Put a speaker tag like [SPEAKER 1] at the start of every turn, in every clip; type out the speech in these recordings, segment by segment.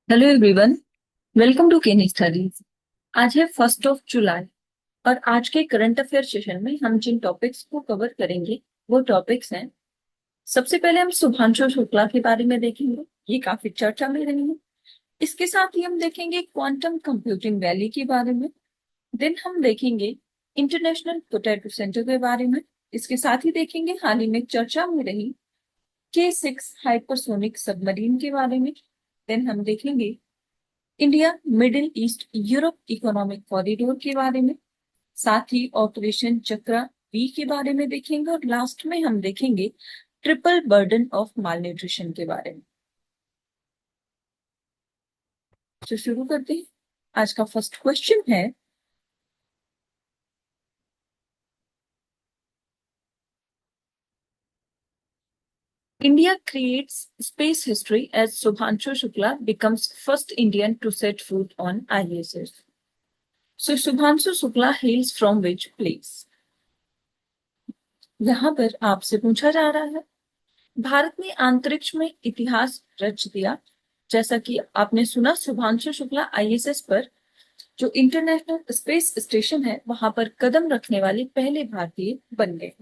[SPEAKER 1] Hello everyone. Welcome to केनी studies. आज है 1 जुलाई और आज के करंट अफेयर सेशन में हम जिन टॉपिक्स को कवर करेंगे वो टॉपिक्स हैं। सबसे पहले हम शुभांशु शुक्ला के बारे में देखेंगे, ये काफी चर्चा में रही है। इसके साथ ही हम देखेंगे क्वांटम कंप्यूटिंग वैली के बारे में। देन हम देखेंगे इंटरनेशनल पोटैटो सेंटर के बारे में। इसके साथ ही देखेंगे हाल ही में चर्चा में रही K6 हाइपरसोनिक सबमरीन के बारे में। देन हम देखेंगे India middle east Europe economic corridor के बारे में। साथ ही ऑपरेशन चक्रा बी के बारे में देखेंगे और लास्ट में हम देखेंगे triple burden of malnutrition के बारे में। तो शुरू करते हैं। आज का फर्स्ट क्वेश्चन है, India creates space history as Shubhanshu Shukla becomes first Indian to set foot on ISS। So Shubhanshu Shukla hails from which place. यहाँ पर आपसे पूछा जा रहा है, भारत ने अंतरिक्ष में इतिहास रच दिया। जैसा कि आपने सुना, शुभांशु शुक्ला ISS पर जो इंटरनेशनल स्पेस स्टेशन है वहां पर कदम रखने वाले पहले भारतीय बन गए।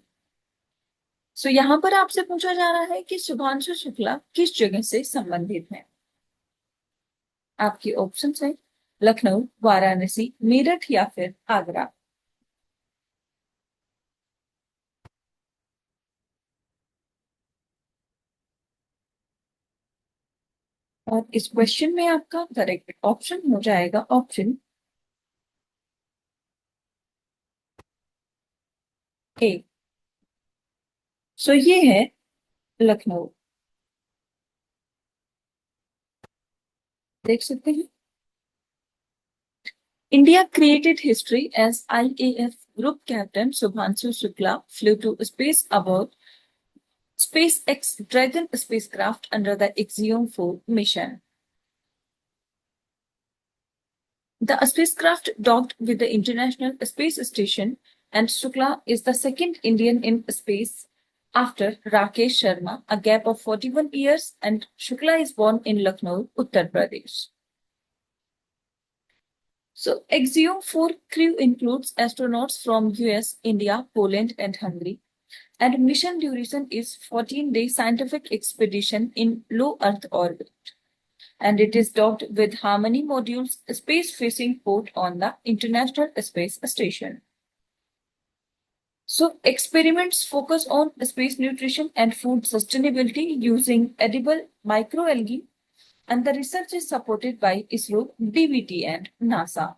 [SPEAKER 1] सो यहाँ पर आपसे पूछा जा रहा है कि शुभांशु शुक्ला किस जगह से संबंधित है। आपकी ऑप्शन है लखनऊ, वाराणसी, मेरठ या फिर आगरा। और इस क्वेश्चन में आपका करेक्ट ऑप्शन हो जाएगा ऑप्शन ए। सो ये है लखनऊ। देख सकते हैं, India created history as IAF Group Captain Subhanshu Shukla flew to space aboard SpaceX Dragon spacecraft under the Axiom 4 mission. The spacecraft docked with the International Space Station, and Shukla is the second Indian in space after Rakesh Sharma, a gap of 41 years, and Shukla is born in Lucknow, Uttar Pradesh. So, Axiom 4 crew includes astronauts from US, India, Poland, and Hungary. And mission duration is 14-day scientific expedition in low Earth orbit. And it is docked with Harmony modules space-facing port on the International Space Station. So, experiments focus on space nutrition and food sustainability using edible microalgae, and the research is supported by ISRO, DBT, and NASA.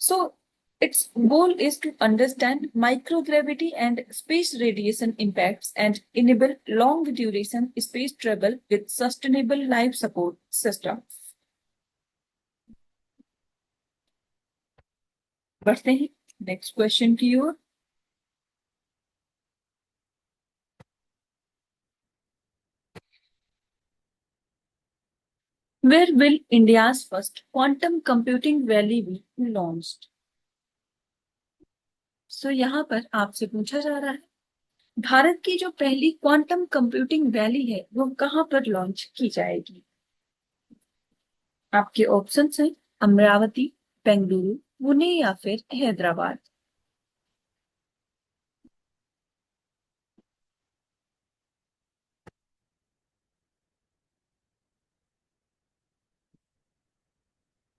[SPEAKER 1] So, its goal is to understand microgravity and space radiation impacts and enable long duration space travel with sustainable life support systems. बढ़ते हैं next question की ओर। Where will India's first quantum computing valley be launched? सो यहाँ पर आपसे पूछा जा रहा है, भारत की जो पहली क्वांटम कंप्यूटिंग वैली है वो कहाँ पर लॉन्च की जाएगी। आपके ऑप्शंस हैं अमरावती, बेंगलुरु, पुणे या फिर हैदराबाद।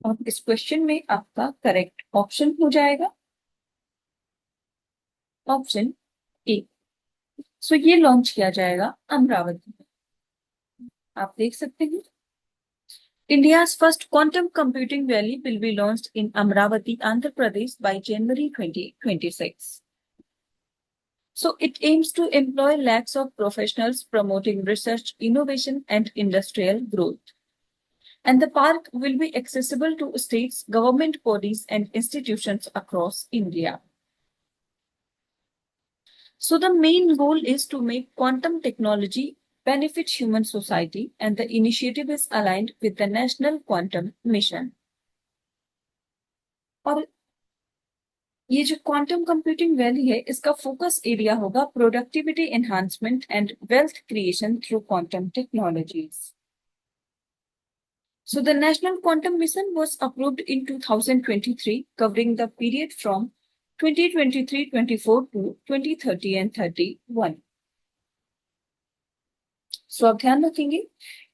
[SPEAKER 1] और इस क्वेश्चन में आपका करेक्ट ऑप्शन हो जाएगा ऑप्शन ए। सो ये लॉन्च किया जाएगा अमरावती में। आप देख सकते हैं, India's first quantum computing valley will be launched in Amravati, Andhra Pradesh by January 2026. So it aims to employ lakhs of professionals promoting research, innovation, and industrial growth. And the park will be accessible to states, government bodies, and institutions across India. So the main goal is to make quantum technology benefit human society, and the initiative is aligned with the National Quantum Mission. और ये जो quantum computing valley है इसका focus area होगा productivity enhancement and wealth creation through quantum technologies. So the National Quantum Mission was approved in 2023, covering the period from 2023-24 to 2030 and 31. सो आप ध्यान रखेंगे,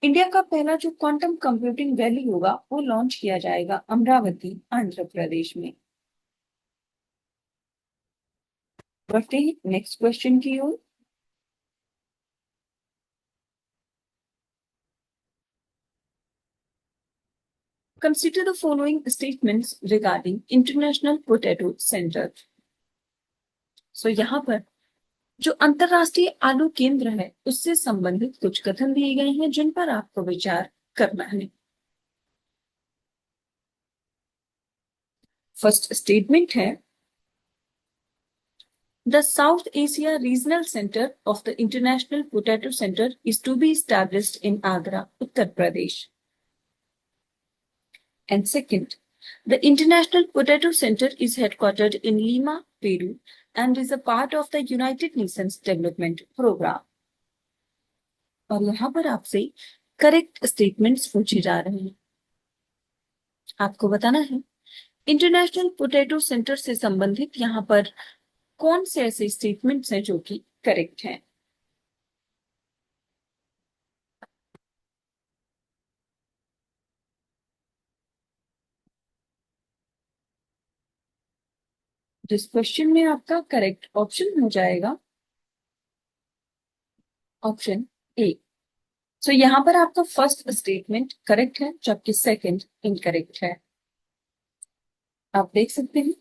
[SPEAKER 1] India का पहला जो क्वांटम कंप्यूटिंग वैली होगा वो लॉन्च किया जाएगा अमरावती, आंध्र प्रदेश में। बढ़ते हैं नेक्स्ट क्वेश्चन की ओर। Consider the following statements regarding International Potato Center. So यहाँ पर जो अंतरराष्ट्रीय आलू केंद्र है उससे संबंधित कुछ कथन दिए गए हैं जिन पर आपको विचार करना है। फर्स्ट स्टेटमेंट है, The South Asia Regional Center of the International Potato Center is to be established in Agra, Uttar Pradesh. And second, the International Potato Center is headquartered in Lima, Peru, and is a part of the United Nations Development Program. और यहाँ पर आपसे correct statements पूछे जा रहे हैं। आपको बताना है इंटरनेशनल पोटैटो सेंटर से संबंधित यहाँ पर कौन से ऐसे स्टेटमेंट्स हैं जो कि करेक्ट हैं। जिस क्वेश्चन में आपका करेक्ट ऑप्शन हो जाएगा ऑप्शन ए। सो यहाँ पर आपका फर्स्ट स्टेटमेंट करेक्ट है जबकि सेकंड इनकरेक्ट है। आप देख सकते हैं।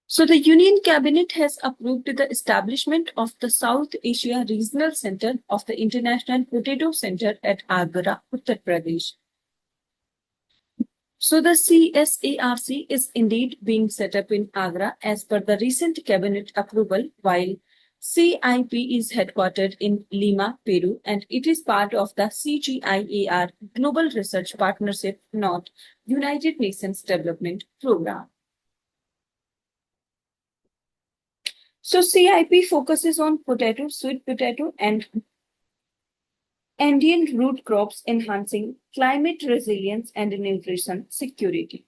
[SPEAKER 1] So the Union Cabinet has approved the establishment of the South Asia Regional Center of the International Potato Center at Agra, Uttar Pradesh. So the CSARC is indeed being set up in Agra as per the recent cabinet approval, while CIP is headquartered in Lima, Peru, and it is part of the CGIAR Global Research Partnership, not United Nations Development Program. So CIP focuses on potato, sweet potato, and Andean root crops, enhancing climate resilience and nutrition security.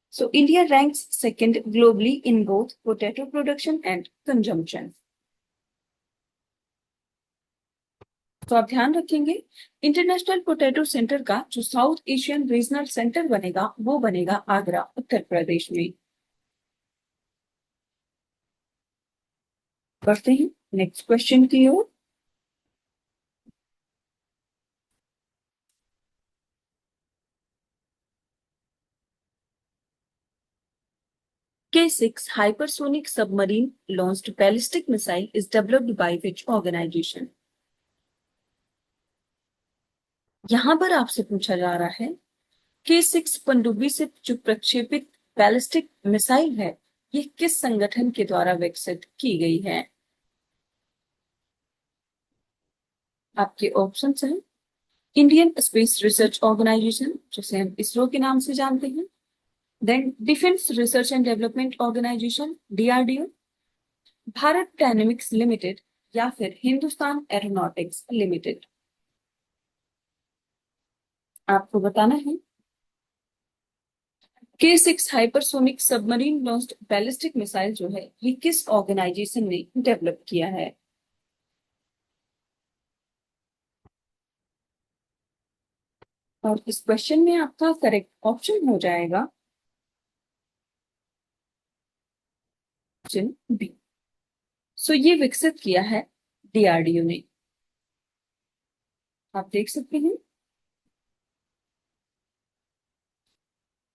[SPEAKER 1] So India ranks second globally in both potato production and consumption. तो आप ध्यान रखेंगे international potato centre का जो south Asian regional centre बनेगा वो बनेगा आगरा, उत्तर प्रदेश में। बढ़ते हैं नेक्स्ट क्वेश्चन की ओर। K6 hypersonic submarine launched ballistic missile is developed by which organization? यहां पर आपसे पूछा जा रहा है K6 पनडुब्बी से जो प्रक्षेपित बैलिस्टिक मिसाइल है ये किस संगठन के द्वारा विकसित की गई है। आपके ऑप्शंस हैं इंडियन स्पेस रिसर्च ऑर्गेनाइजेशन जिसे हम इसरो के नाम से जानते हैं, then Defence Research and Development Organisation DRDO, Bharat Dynamics Limited या फिर हिंदुस्तान एरोनॉटिक्स लिमिटेड। आपको बताना है K6 hypersonic submarine launched ballistic missile जो है ये किस ऑर्गेनाइजेशन ने डेवलप किया है। और इस क्वेश्चन में आपका करेक्ट ऑप्शन हो जाएगा ऑप्शन बी। सो ये विकसित किया है DRDO ने। आप देख सकते हैं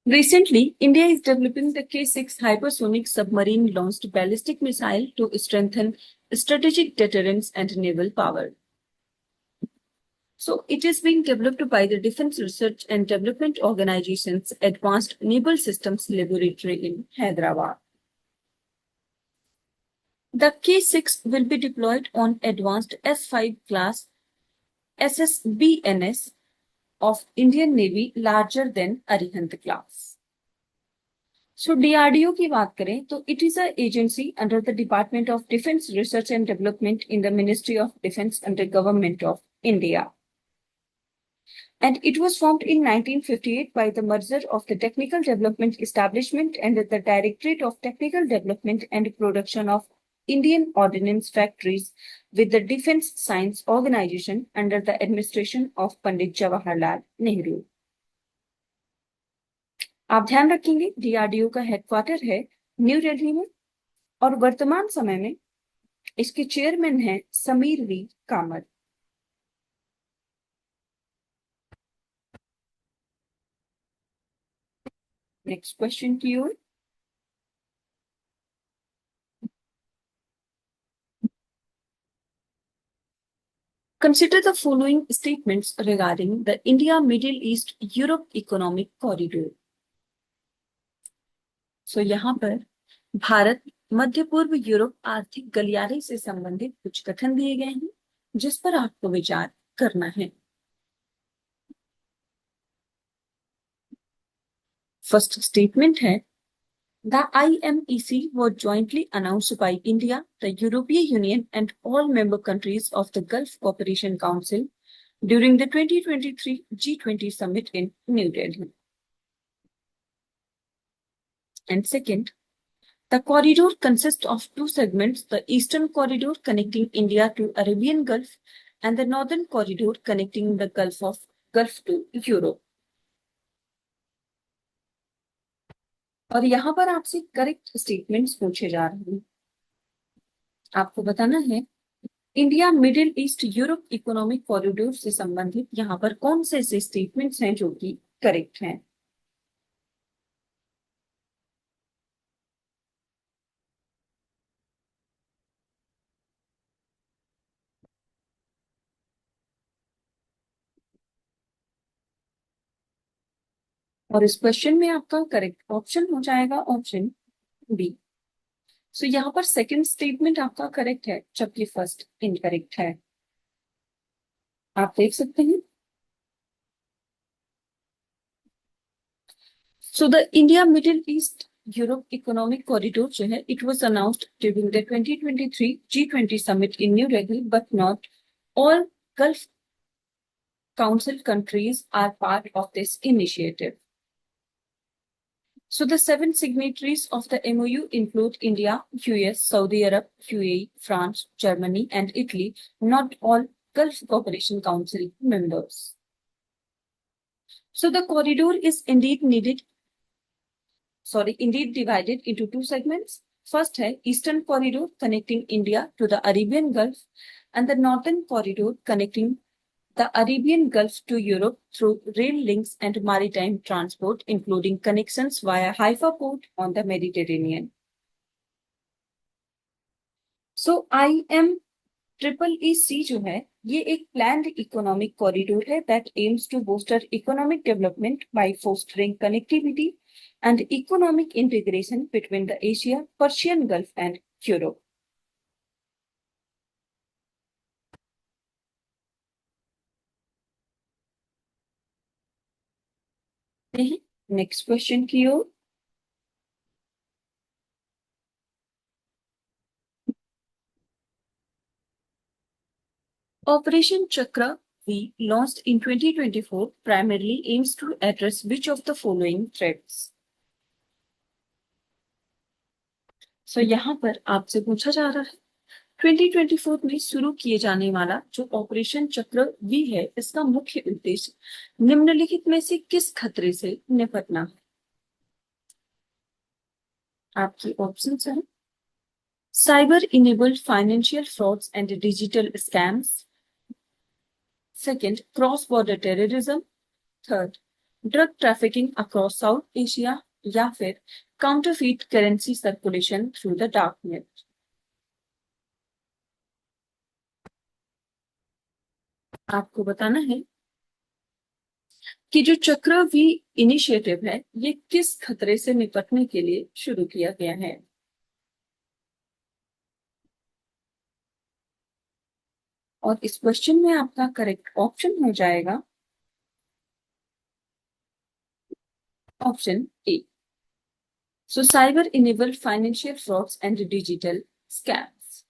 [SPEAKER 1] Recently, India is developing the K6 hypersonic submarine launched ballistic missile to strengthen strategic deterrence and naval power. So, it is being developed by the Defense Research and Development Organization's Advanced Naval Systems Laboratory in Hyderabad. The K6 will be deployed on advanced S5 class SSBNS of Indian Navy larger than Arihant class. So DRDO की बात करें तो it is an agency under the Department of Defense Research and Development in the Ministry of Defense under Government of India. And it was formed in 1958 by the merger of the Technical Development Establishment and the Directorate of Technical Development and Production of Indian Ordnance Factories with the Defense Science Organization under the administration of Pandit Jawaharlal Nehru. आप ध्यान रखेंगे DRDO का headquarter है new Delhi में और वर्तमान समय में इसके चेयरमैन हैं Sameer V Kamat. Next question की ओर. Consider the following statements regarding the India Middle East Europe Economic Corridor. So यहाँ पर भारत मध्य पूर्व यूरोप आर्थिक गलियारे से संबंधित कुछ कथन दिए गए हैं जिस पर आपको विचार करना है. फर्स्ट स्टेटमेंट है The IMEC was jointly announced by India, the European Union and all member countries of the Gulf Cooperation Council during the 2023 G20 summit in New Delhi. And second, the corridor consists of two segments, the Eastern Corridor connecting India to Arabian Gulf and the Northern Corridor connecting the Gulf to Europe. और यहाँ पर आपसे correct statements पूछे जा रहे हैं. आपको बताना है India middle east Europe economic corridor से संबंधित यहाँ पर कौन से ऐसे स्टेटमेंट्स हैं जो कि करेक्ट हैं. और इस क्वेश्चन में आपका करेक्ट ऑप्शन हो जाएगा ऑप्शन बी. सो यहाँ पर सेकंड स्टेटमेंट आपका करेक्ट है जबकि फर्स्ट इनकरेक्ट है. आप देख सकते हैं. So the India middle east Europe economic corridor जो है it was announced during the 2023 G20 summit in new Delhi but not all gulf council countries are part of this initiative. So the 7 signatories of the MOU include India, US, Saudi Arab, UAE, France, Germany, and Italy, not all Gulf Cooperation Council members. So the corridor is indeed divided into two segments. First है Eastern Corridor connecting India to the Arabian Gulf and the Northern Corridor connecting the Arabian Gulf to Europe through rail links and maritime transport, including connections via Haifa port on the Mediterranean. So IMEEC जो है ये एक planned economic corridor है that aims to booster economic development by fostering connectivity and economic integration between the Asia, Persian Gulf and Europe. Next question की ओर. Operation Chakra V launched in 2024 primarily aims to address which of the following threats. So यहाँ पर आपसे पूछा जा रहा है 2024 में शुरू किए जाने वाला जो ऑपरेशन चक्र वी है इसका मुख्य उद्देश्य निम्नलिखित में से किस खतरे से निपटना है. आपकी ऑप्शंस हैं cyber enabled financial frauds and digital scams. Second cross border terrorism. Third drug trafficking across south Asia या फिर counterfeit currency circulation through the dark net. आपको बताना है कि जो चक्रव्यूह इनिशिएटिव है ये किस खतरे से निपटने के लिए शुरू किया गया है. और इस क्वेश्चन में आपका करेक्ट ऑप्शन हो जाएगा option A. So cyber enabled financial frauds and digital scams.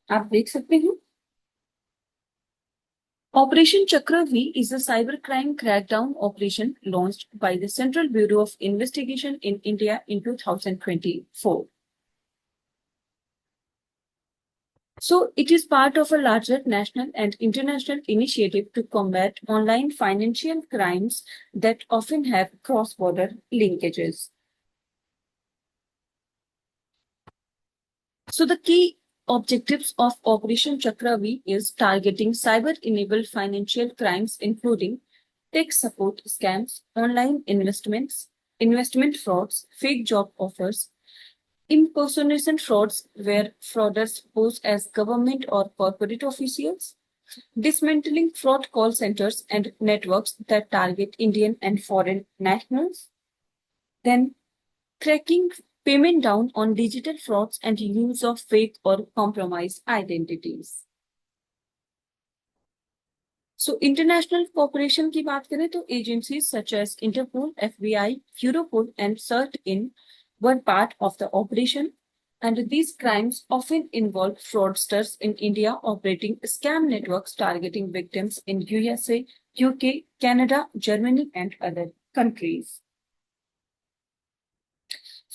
[SPEAKER 1] आप देख सकते हैं Operation Chakra V is a cybercrime crackdown operation launched by the Central Bureau of Investigation in India in 2024. So it is part of a larger national and international initiative to combat online financial crimes that often have cross-border linkages. So the key objectives of Operation Chakra V is targeting cyber-enabled financial crimes, including tech support scams, online investments, investment frauds, fake job offers, impersonation frauds where fraudsters pose as government or corporate officials, dismantling fraud call centers and networks that target Indian and foreign nationals, then cracking payment down on digital frauds and use of fake or compromised identities. So international cooperation की बात करें तो agencies such as Interpol, FBI, Europol and CERT-IN were part of the operation, and these crimes often involve fraudsters in India operating scam networks targeting victims in USA, UK, Canada, Germany and other countries.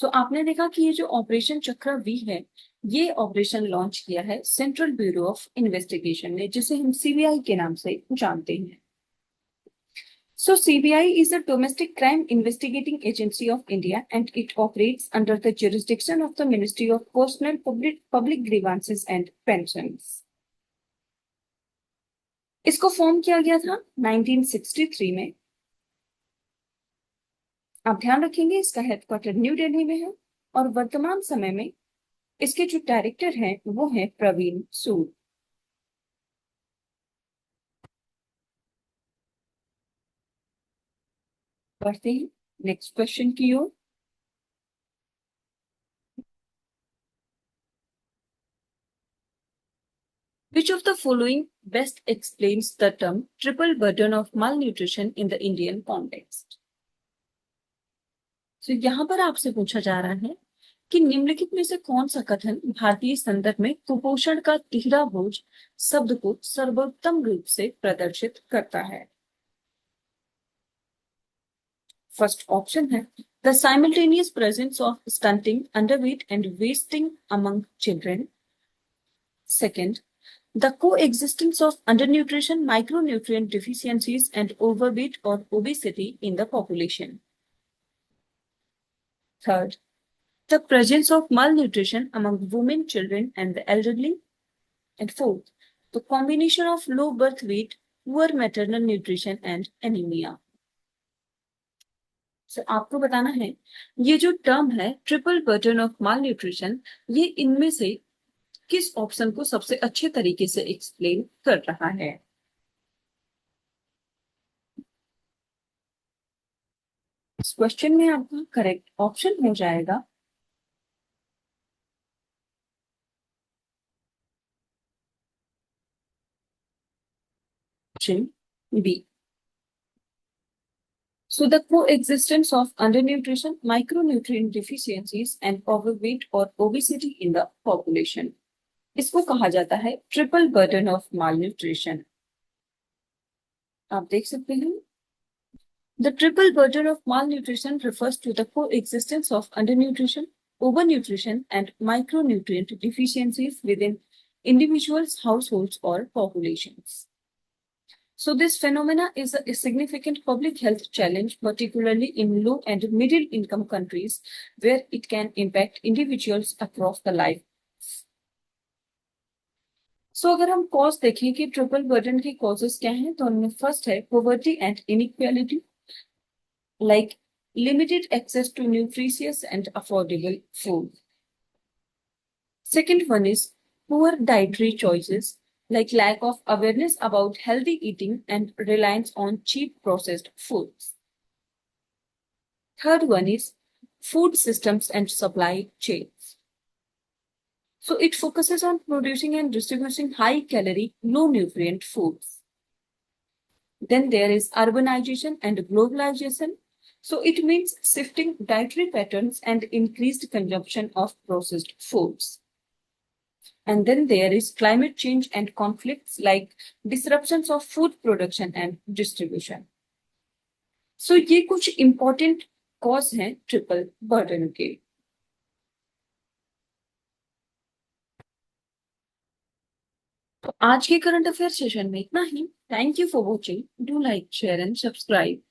[SPEAKER 1] सो आपने देखा कि ये जो operation चक्र we है, ये operation launch किया है सेंट्रल ब्यूरो ऑफ इन्वेस्टिगेशन ने, जिसे हम सीबीआई के नाम से जानते हैं. So CBI is a domestic crime investigating agency of India and it operates under the jurisdiction of the Ministry of Personal Public Grievances and Pensions. इसको फॉर्म किया गया था 1963 में. आप ध्यान रखेंगे इसका हेडक्वार्टर न्यू दिल्ली में है और वर्तमान समय में इसके जो डायरेक्टर हैं वो है प्रवीण सूद. बढ़ते हैं नेक्स्ट क्वेश्चन की ओर. Which of the following best explains the term triple burden of malnutrition in the Indian context? So यहाँ पर आपसे पूछा जा रहा है कि निम्नलिखित में से कौन सा कथन भारतीय संदर्भ में कुपोषण का तिहरा बोझ शब्द को सर्वोत्तम रूप से प्रदर्शित करता है. फर्स्ट ऑप्शन है the simultaneous presence of stunting, underweight and wasting among children. Second, the coexistence of undernutrition, micronutrient deficiencies and overweight or obesity in the population. Third, the presence of malnutrition among women, children and the elderly. And fourth, the combination of low birth weight, poor maternal nutrition and anemia. So, आपको बताना है ये जो term है triple burden of malnutrition, ये इनमें से किस ऑप्शन को सबसे अच्छे तरीके से एक्सप्लेन कर रहा है. इस क्वेश्चन में आपका करेक्ट ऑप्शन हो जाएगा option B. So the coexistence of undernutrition, micronutrient deficiencies and overweight or obesity in the population, इसको कहा जाता है ट्रिपल बर्डन ऑफ मालन्यूट्रिशन. आप देख सकते हैं The triple burden of malnutrition refers to the coexistence of undernutrition, overnutrition, and micronutrient deficiencies within individuals, households, or populations. So this phenomena is a significant public health challenge, particularly in low and middle income countries, where it can impact individuals across the life. So अगर हम cause देखें कि triple burden के causes क्या हैं, तो उनमें first है poverty and inequality, like limited access to nutritious and affordable food. Second one is poor dietary choices, like lack of awareness about healthy eating and reliance on cheap processed foods. Third one is food systems and supply chains. So it focuses on producing and distributing high calorie, low nutrient foods. Then there is urbanization and globalization. So it means shifting dietary patterns and increased consumption of processed foods. And then there is climate change and conflicts like disruptions of food production and distribution. So ये कुछ important cause हैं triple burden के. तो आज के current affair session में इतना ही. Thank you for watching. Do like share and subscribe.